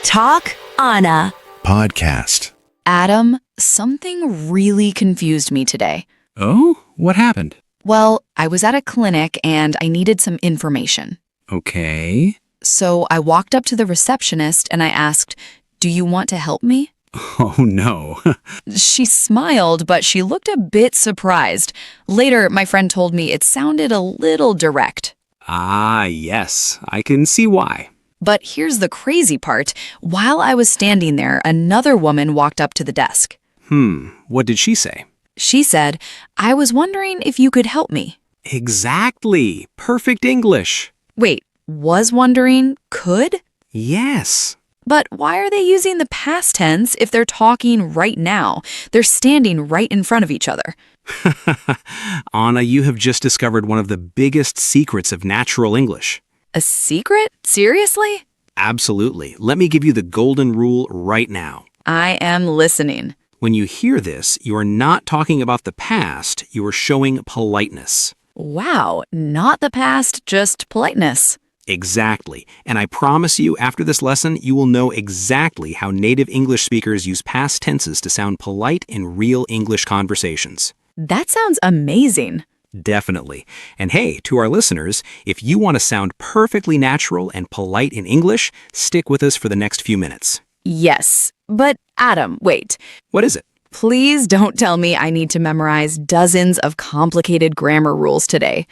Talk Anna. Podcast. Adam, something really confused me today. Oh? What happened? Well, I was at a clinic and I needed some information. Okay. So I walked up to the receptionist and I asked, "Do you want to help me?" Oh, no. She smiled, but she looked a bit surprised. Later, my friend told me it sounded a little direct. Ah, yes. I can see why. But here's the crazy part. While I was standing there, another woman walked up to the desk. What did she say? She said, "I was wondering if you could help me." Exactly. Perfect English. Wait, was wondering, could? Yes. But why are they using the past tense if they're talking right now? They're standing right in front of each other. Anna, you have just discovered one of the biggest secrets of natural English. A secret? Seriously? Absolutely. Let me give you the golden rule right now. I am listening. When you hear this, you are not talking about the past, you are showing politeness. Wow, not the past, just politeness. Exactly. And I promise you, after this lesson, you will know exactly how native English speakers use past tenses to sound polite in real English conversations. That sounds amazing. Definitely. And hey, to our listeners, if you want to sound perfectly natural and polite in English, stick with us for the next few minutes. Yes, but Adam, wait. What is it? Please don't tell me I need to memorize dozens of complicated grammar rules today.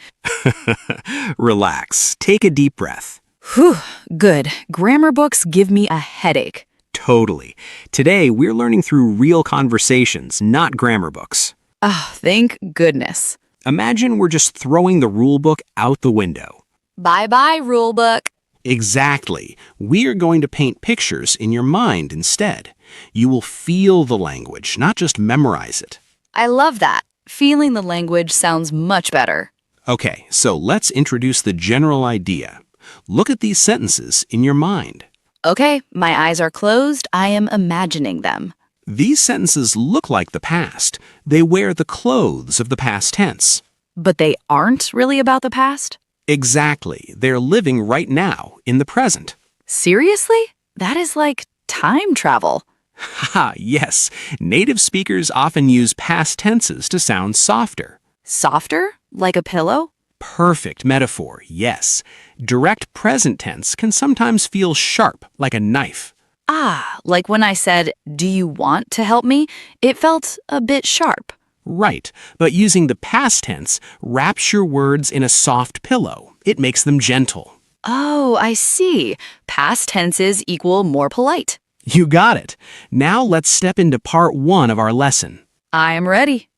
Relax. Take a deep breath. Whew, good. Grammar books give me a headache. Totally. Today, we're learning through real conversations, not grammar books. Oh, thank goodness. Imagine we're just throwing the rule book out the window. Bye-bye, rule book. Exactly. We are going to paint pictures in your mind instead. You will feel the language, not just memorize it. I love that. Feeling the language sounds much better. Okay, so let's introduce the general idea. Look at these sentences in your mind. Okay, my eyes are closed. I am imagining them. These sentences look like the past. They wear the clothes of the past tense. But they aren't really about the past? Exactly. They're living right now, in the present. Seriously? That is like time travel. Haha, yes. Native speakers often use past tenses to sound softer. Softer? Like a pillow? Perfect metaphor, yes. Direct present tense can sometimes feel sharp, like a knife. Ah, like when I said, "Do you want to help me?" It felt a bit sharp. Right, but using the past tense wraps your words in a soft pillow. It makes them gentle. Oh, I see. Past tenses equal more polite. You got it. Now let's step into part 1 of our lesson. I am ready.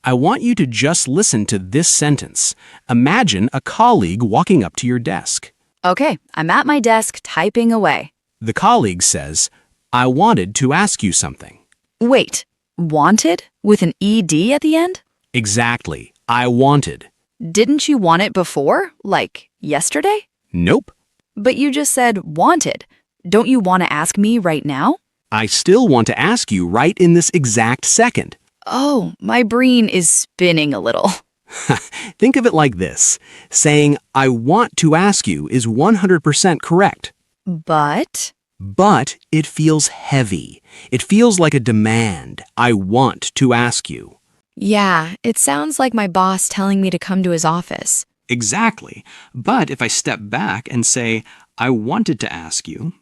I want you to just listen to this sentence. Imagine a colleague walking up to your desk. Okay, I'm at my desk typing away. The colleague says, "I wanted to ask you something." Wait, wanted? With an ED at the end? Exactly. I wanted. Didn't you want it before? Like yesterday? Nope. But you just said wanted. Don't you want to ask me right now? I still want to ask you right in this exact second. Oh, my brain is spinning a little. Think of it like this. Saying, "I want to ask you" is 100% correct. But But it feels heavy. It feels like a demand. I want to ask you. yeah, it sounds like my boss telling me to come to his office. Exactly. But if I step back and say, "I wanted to ask you,"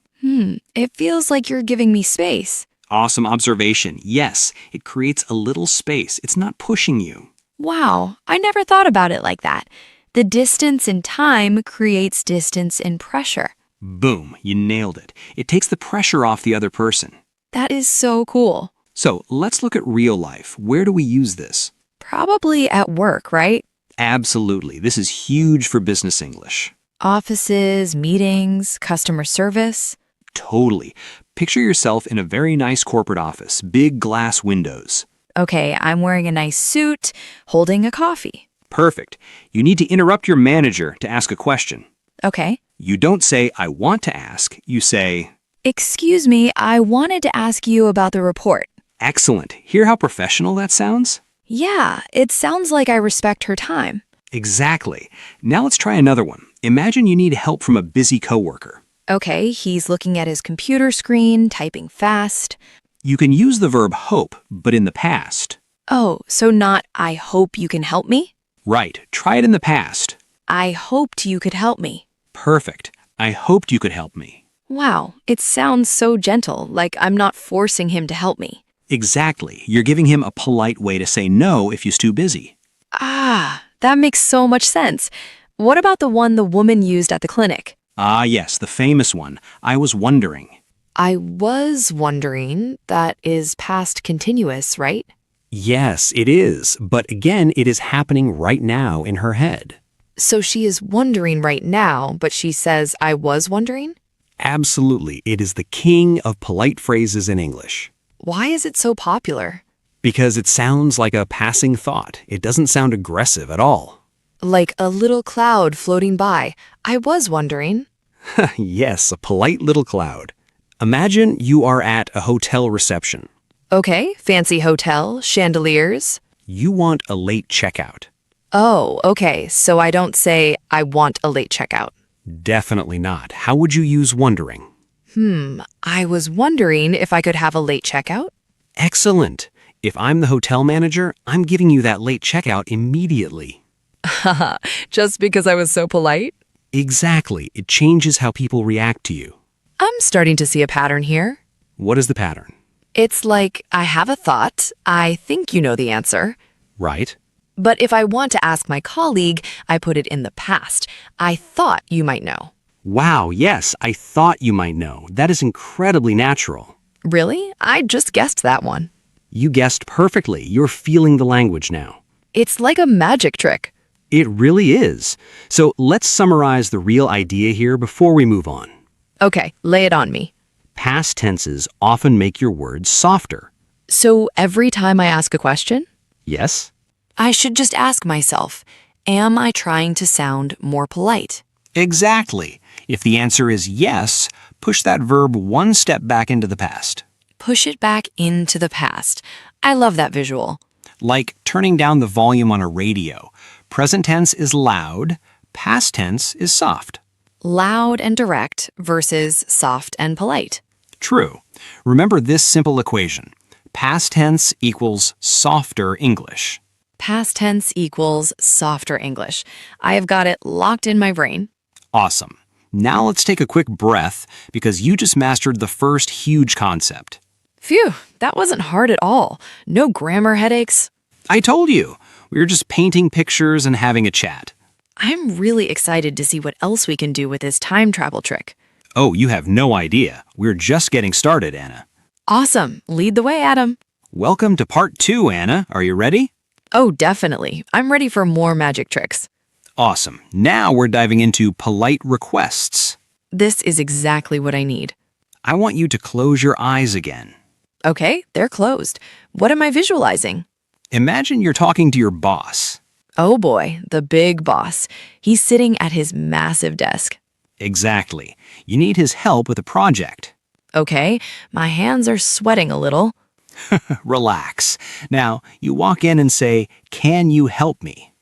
It feels like you're giving me space. awesome observation. Yes, it creates a little space. It's not pushing you. Wow, I never thought about it like that. The distance in time creates distance in pressure. Boom, you nailed it. It takes the pressure off the other person. That is so cool. So let's look at real life. Where do we use this? Probably at work, right? Absolutely. This is huge for business English. Offices, meetings, customer service. Totally. Picture yourself in a very nice corporate office, big glass windows. Okay, I'm wearing a nice suit, holding a coffee. Perfect. You need to interrupt your manager to ask a question. Okay. You don't say, "I want to ask." You say, Excuse me, I wanted to ask you about the report. "Excellent. Hear how professional that sounds?" Yeah, it sounds like I respect her time. Exactly. Now let's try another one. Imagine you need help from a busy coworker. Okay, he's looking at his computer screen, typing fast. You can use the verb hope, but in the past. Oh, so not I hope you can help me? Right, try it in the past. I hoped you could help me. Perfect. I hoped you could help me. Wow, it sounds so gentle, like I'm not forcing him to help me. Exactly. You're giving him a polite way to say no if he's too busy. Ah, that makes so much sense. What about the one the woman used at the clinic? Ah, yes, the famous one. I was wondering. I was wondering, that is past continuous, right? Yes, it is. But again, it is happening right now in her head. So she is wondering right now, but she says, I was wondering? Absolutely. It is the king of polite phrases in English. Why is it so popular? Because it sounds like a passing thought. It doesn't sound aggressive at all. Like a little cloud floating by. I was wondering. Yes, a polite little cloud. Imagine you are at a hotel reception. Okay, fancy hotel, chandeliers. You want a late checkout. Oh, okay, so I don't say, I want a late checkout. Definitely not. How would you use wondering? I was wondering if I could have a late checkout. Excellent. If I'm the hotel manager, I'm giving you that late checkout immediately. Just because I was so polite? Exactly. It changes how people react to you. I'm starting to see a pattern here. What is the pattern? It's like, I have a thought, I think you know the answer. Right? But if I want to ask my colleague, I put it in the past. I thought you might know. Wow, yes, I thought you might know. That is incredibly natural. Really? I just guessed that one. You guessed perfectly. You're feeling the language now. It's like a magic trick. It really is. So let's summarize the real idea here before we move on. Okay, lay it on me. Past tenses often make your words softer. So every time I ask a question, Yes? I should just ask myself, am I trying to sound more polite? Exactly. If the answer is yes, push that verb one step back into the past. Push it back into the past. I love that visual. Like turning down the volume on a radio. Present tense is loud, past tense is soft. Loud and direct versus soft and polite. True. Remember this simple equation. Past tense equals softer English. Past tense equals softer English. I have got it locked in my brain. Awesome. Now let's take a quick breath because you just mastered the first huge concept. Phew, that wasn't hard at all. No grammar headaches. I told you. We were just painting pictures and having a chat. I'm really excited to see what else we can do with this time travel trick. Oh, you have no idea. We're just getting started, Anna. Awesome. Lead the way, Adam. Welcome to part 2, Anna. Are you ready? Oh, definitely. I'm ready for more magic tricks. Awesome. Now we're diving into polite requests. This is exactly what I need. I want you to close your eyes again. Okay, they're closed. What am I visualizing? Imagine you're talking to your boss. Oh boy, the big boss. He's sitting at his massive desk. Exactly. You need his help with a project. Okay, my hands are sweating a little. Relax. Now, you walk in and say, "Can you help me?"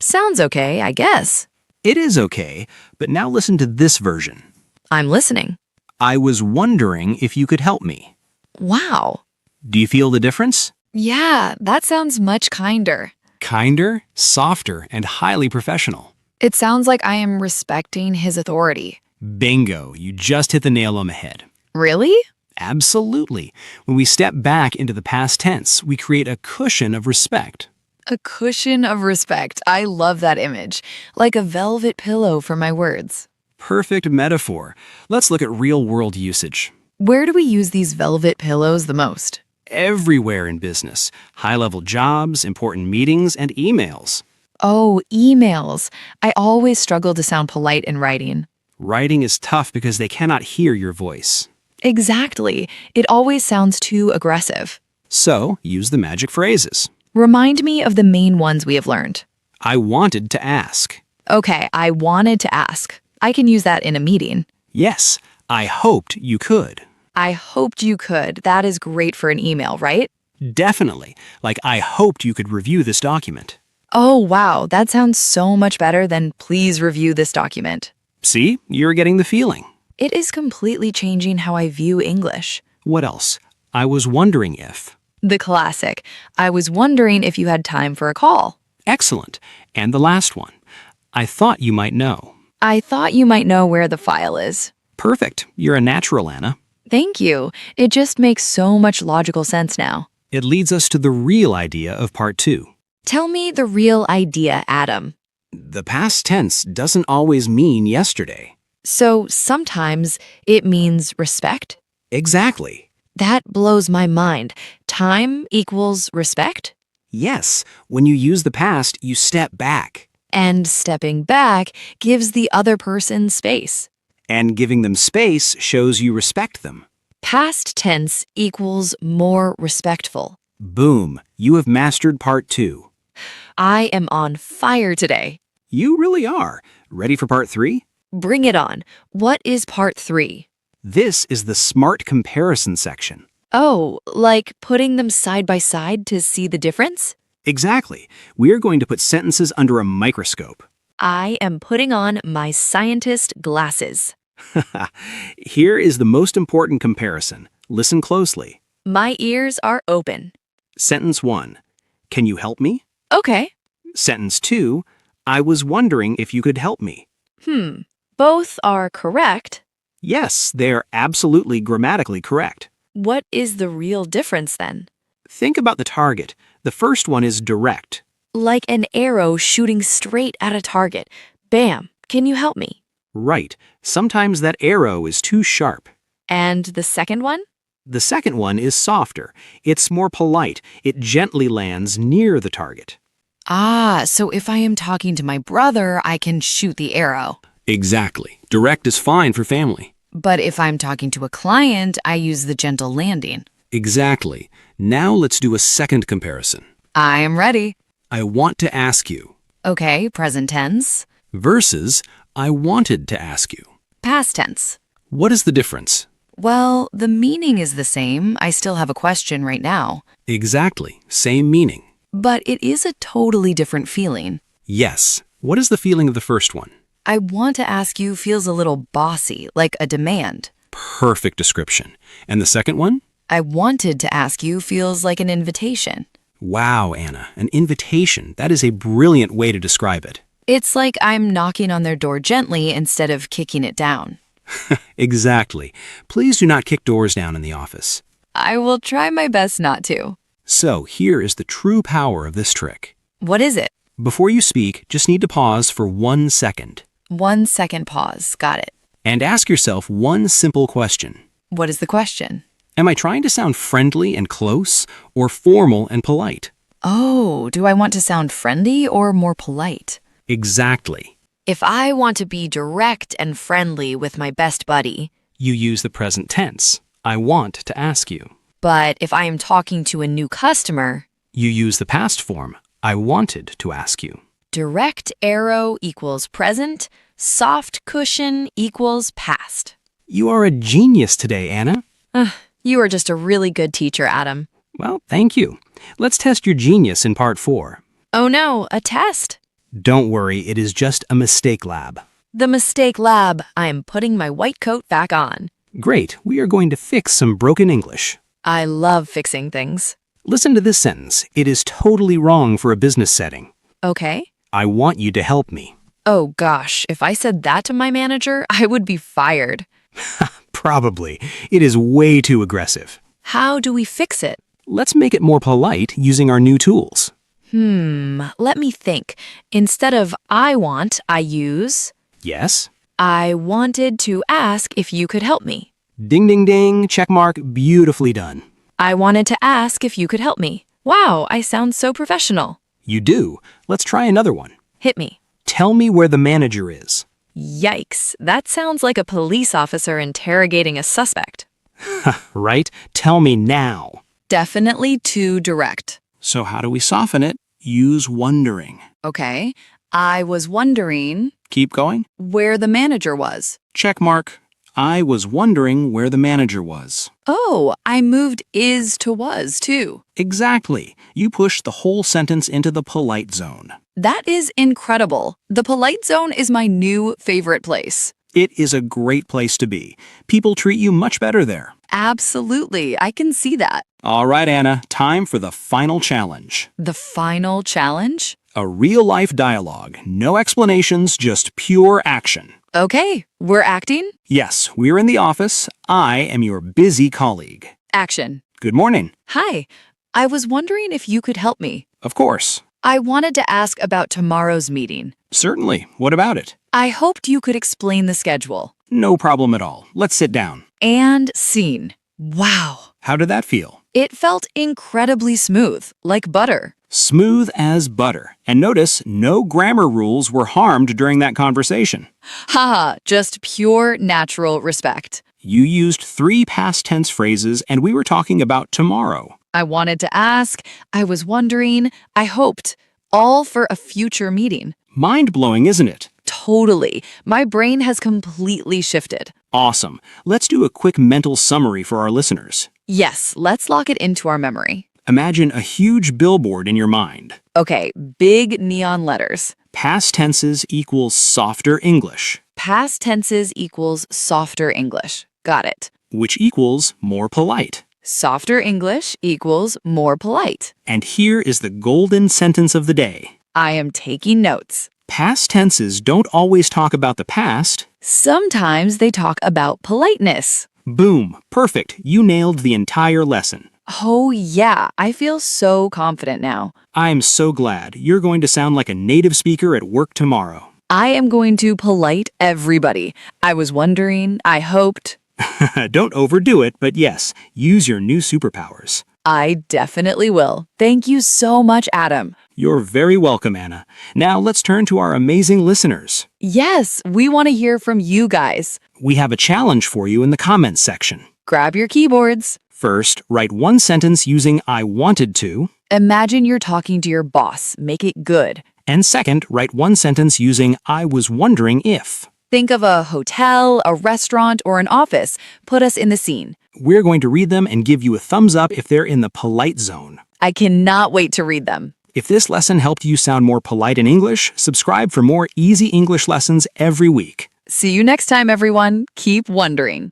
Sounds okay, I guess. It is okay, but now listen to this version. I'm listening. I was wondering if you could help me. Wow. Do you feel the difference? Yeah, that sounds much kinder. Kinder, softer, and highly professional. It sounds like I am respecting his authority. Bingo, you just hit the nail on the head. Really? Absolutely. When we step back into the past tense, we create a cushion of respect. A cushion of respect. I love that image. Like a velvet pillow for my words. Perfect metaphor. Let's look at real-world usage. Where do we use these velvet pillows the most? Everywhere in business. High-level jobs, important meetings, and emails. Oh, emails. I always struggle to sound polite in writing. Writing is tough because they cannot hear your voice. Exactly. It always sounds too aggressive. So, use the magic phrases. Remind me of the main ones we have learned. I wanted to ask. Okay, I wanted to ask. I can use that in a meeting. Yes, I hoped you could. I hoped you could. That is great for an email, right? Definitely. Like, I hoped you could review this document. Oh, wow. That sounds so much better than please review this document. See, you're getting the feeling. It is completely changing how I view English. What else? I was wondering if. The classic. I was wondering if you had time for a call. Excellent. And the last one. I thought you might know. I thought you might know where the file is. Perfect. You're a natural, Anna. Thank you. It just makes so much logical sense now. It leads us to the real idea of part 2. Tell me the real idea, Adam. The past tense doesn't always mean yesterday. So sometimes it means respect? Exactly. That blows my mind. Time equals respect? Yes, when you use the past, you step back. And stepping back gives the other person space. And giving them space shows you respect them. Past tense equals more respectful. Boom, you have mastered part 2. I am on fire today. You really are. Ready for part 3? Bring it on. What is part 3? This is the smart comparison section. Oh, like putting them side by side to see the difference? Exactly. We are going to put sentences under a microscope. I am putting on my scientist glasses. Here is the most important comparison. Listen closely. My ears are open. Sentence 1. Can you help me? Okay. Sentence 2. I was wondering if you could help me. Both are correct. Yes, they're absolutely grammatically correct. What is the real difference then? Think about the target. The first one is direct. Like an arrow shooting straight at a target. Bam! Can you help me? Right. Sometimes that arrow is too sharp. And the second one? The second one is softer. It's more polite. It gently lands near the target. Ah, so if I am talking to my brother, I can shoot the arrow. Exactly. Direct is fine for family. But if I'm talking to a client, I use the gentle landing. Exactly. Now let's do a second comparison. I am ready. I want to ask you Okay, present tense. versus I wanted to ask you. Past tense. What is the difference? Well, the meaning is the same. I still have a question right now. Exactly. Same meaning. But it is a totally different feeling. Yes. What is the feeling of the first one? I want to ask you feels a little bossy, like a demand. Perfect description. And the second one? I wanted to ask you feels like an invitation. Wow, Anna, an invitation. That is a brilliant way to describe it. It's like I'm knocking on their door gently instead of kicking it down. Exactly. Please do not kick doors down in the office. I will try my best not to. So here is the true power of this trick. What is it? Before you speak, just need to pause for 1 second 1 second pause. Got it. and ask yourself one simple question. What is the question? Am I trying to sound friendly and close or formal and polite? Oh, do I want to sound friendly or more polite? Exactly. If I want to be direct and friendly with my best buddy, You use the present tense. I want to ask you. but if I am talking to a new customer, You use the past form. I wanted to ask you. direct arrow equals present, soft cushion equals past. You are a genius today, Anna. You are just a really good teacher, Adam. Well, thank you. Let's test your genius in part 4. Oh no, a test. Don't worry, it is just a mistake lab. The mistake lab. I am putting my white coat back on. Great, we are going to fix some broken English. I love fixing things. Listen to this sentence. It is totally wrong for a business setting. Okay. I want you to help me. Oh gosh, if I said that to my manager, I would be fired. Probably. It is way too aggressive. How do we fix it? Let's make it more polite using our new tools. Let me think. Instead of I want, I use Yes? I wanted to ask if you could help me. Ding, ding, ding. Check mark. Beautifully done. I wanted to ask if you could help me. Wow, I sound so professional. You do. Let's try another one. Hit me. Tell me where the manager is. Yikes, that sounds like a police officer interrogating a suspect. Right? Tell me now. Definitely too direct. So how do we soften it? Use wondering. Okay, I was wondering Keep going. where the manager was. Check mark. I was wondering where the manager was. Oh, I moved is to was too. Exactly. You pushed the whole sentence into the polite zone. That is incredible. The polite zone is my new favorite place. It is a great place to be. People treat you much better there. Absolutely, I can see that. All right, Anna, time for the final challenge. The final challenge? A real-life dialogue. No explanations, just pure action. Okay, we're acting? Yes, we're in the office. I am your busy colleague. Action. Good morning. Hi, I was wondering if you could help me. Of course. I wanted to ask about tomorrow's meeting. Certainly. What about it? I hoped you could explain the schedule. No problem at all. Let's sit down. And scene. Wow. How did that feel? It felt incredibly smooth, like butter. Smooth as butter. And notice, no grammar rules were harmed during that conversation. Haha, just pure natural respect. You used 3 past tense phrases, and we were talking about tomorrow. I wanted to ask, I was wondering, I hoped. All for a future meeting. Mind-blowing, isn't it? Totally. My brain has completely shifted. Awesome. Let's do a quick mental summary for our listeners. Yes, let's lock it into our memory. Imagine a huge billboard in your mind. Okay, big neon letters. Past tenses equals softer English, Past tenses equals softer English. Got it. which equals more polite. Softer English equals more polite. And here is the golden sentence of the day. I am taking notes. Past tenses don't always talk about the past. Sometimes they talk about politeness. Boom, perfect. You nailed the entire lesson. Oh yeah, I feel so confident now. I'm so glad. You're going to sound like a native speaker at work tomorrow. I am going to polite everybody. I was wondering, I hoped. Don't overdo it, but yes, use your new superpowers. I definitely will. Thank you so much, Adam. You're very welcome, Anna. Now let's turn to our amazing listeners. Yes, we want to hear from you guys. We have a challenge for you in the comments section. Grab your keyboards. First, write one sentence using I wanted to. Imagine you're talking to your boss. Make it good. And second, write one sentence using I was wondering if. Think of a hotel, a restaurant, or an office. Put us in the scene. We're going to read them and give you a thumbs up if they're in the polite zone. I cannot wait to read them. If this lesson helped you sound more polite in English, subscribe for more easy English lessons every week. See you next time, everyone. Keep wondering.